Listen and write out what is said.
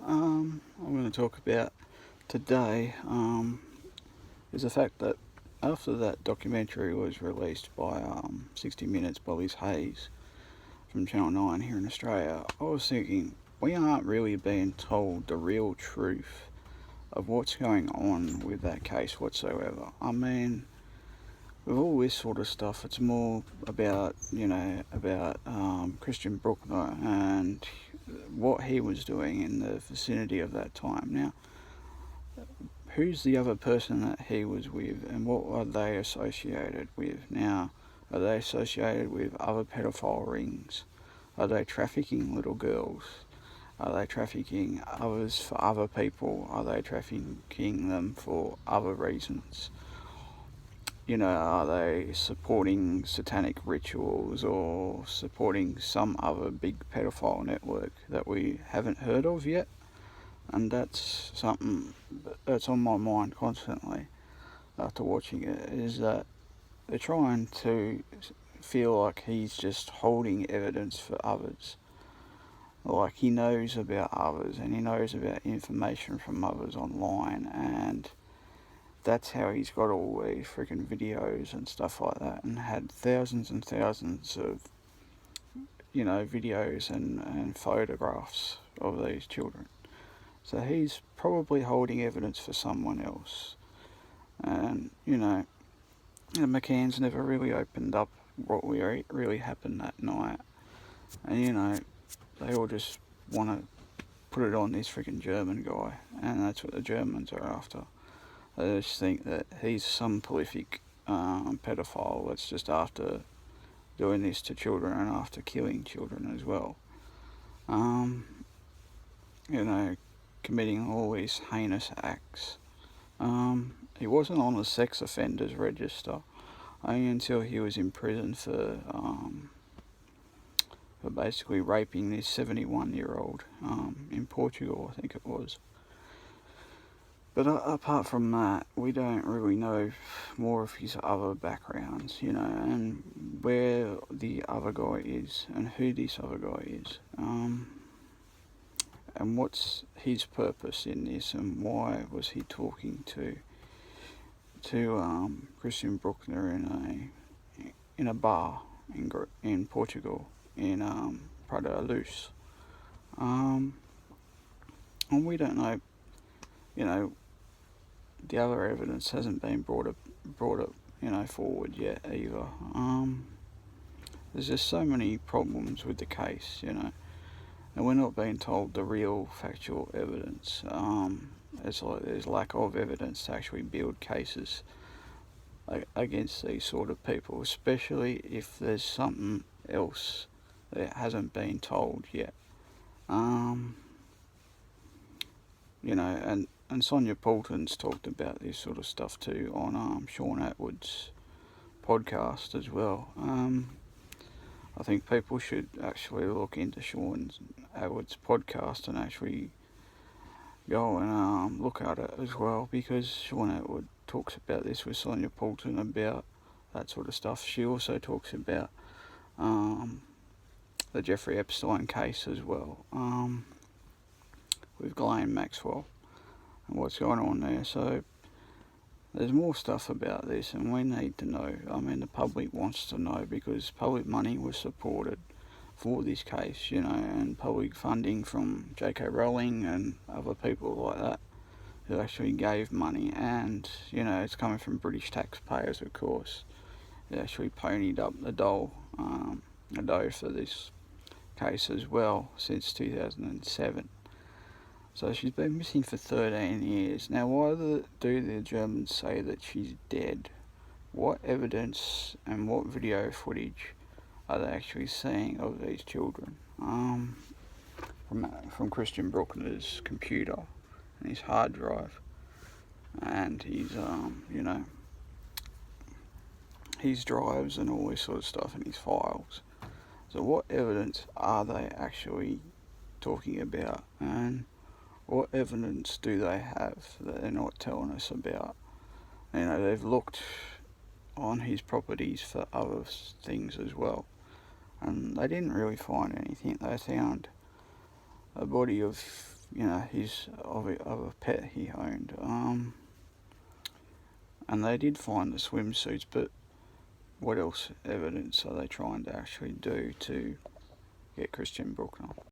I'm going to talk about today is the fact that after that documentary was released by 60 Minutes, Bobby's Hayes from Channel 9 here in Australia, I was thinking we aren't really being told the real truth of what's going on with that case whatsoever. I mean, with all this sort of stuff, it's more about, Christian Bruckner and what he was doing in the vicinity of that time. Now, who's the other person that he was with and what are they associated with? Now, are they associated with other pedophile rings? Are they trafficking little girls? Are they trafficking others for other people? Are they trafficking them for other reasons? Are they supporting satanic rituals or supporting some other big pedophile network that we haven't heard of yet? And that's something that's on my mind constantly after watching it, is that they're trying to feel like he's just holding evidence for others. Like he knows about others and he knows about information from others online, and that's how he's got all these freaking videos and stuff like that, and had thousands and thousands of, videos and photographs of these children. So he's probably holding evidence for someone else. And, the McCanns never really opened up what really happened that night. And, they all just want to put it on this freaking German guy. And that's what the Germans are after. They just think that he's some prolific pedophile that's just after doing this to children and after killing children as well. Committing all these heinous acts. He wasn't on the sex offenders register only until he was in prison for basically raping this 71-year-old in Portugal, I think it was. But apart from that, we don't really know more of his other backgrounds, and where the other guy is and who this other guy is. And what's his purpose in this, and why was he talking to Christian Bruckner in a bar in Portugal, in Praia da Luz. And we don't know, the other evidence hasn't been brought up, forward yet either. There's just so many problems with the case, and we're not being told the real factual evidence. It's like there's lack of evidence to actually build cases against these sort of people, especially if there's something else that hasn't been told yet. And Sonia Poulton's talked about this sort of stuff too on Sean Atwood's podcast as well. I think people should actually look into Sean Atwood's podcast and actually go and look at it as well, because Sean Atwood talks about this with Sonia Poulton about that sort of stuff. She also talks about the Jeffrey Epstein case as well, with Ghislaine Maxwell and what's going on there. So there's more stuff about this, and we need to know. I mean, the public wants to know, because public money was supported for this case, and public funding from J.K. Rowling and other people like that who actually gave money, and, it's coming from British taxpayers, of course. They actually ponied up the dough for this case as well since 2007. So she's been missing for 13 years. Now, why do the Germans say that she's dead? What evidence and what video footage are they actually seeing of these children? From Christian Bruckner's computer and his hard drive and his, his drives and all this sort of stuff in his files. So what evidence are they actually talking about, and what evidence do they have that they're not telling us about? They've looked on his properties for other things as well, and they didn't really find anything. They found a body of his of a pet he owned. And they did find the swimsuits, but what else evidence are they trying to actually do to get Christian Bruckner?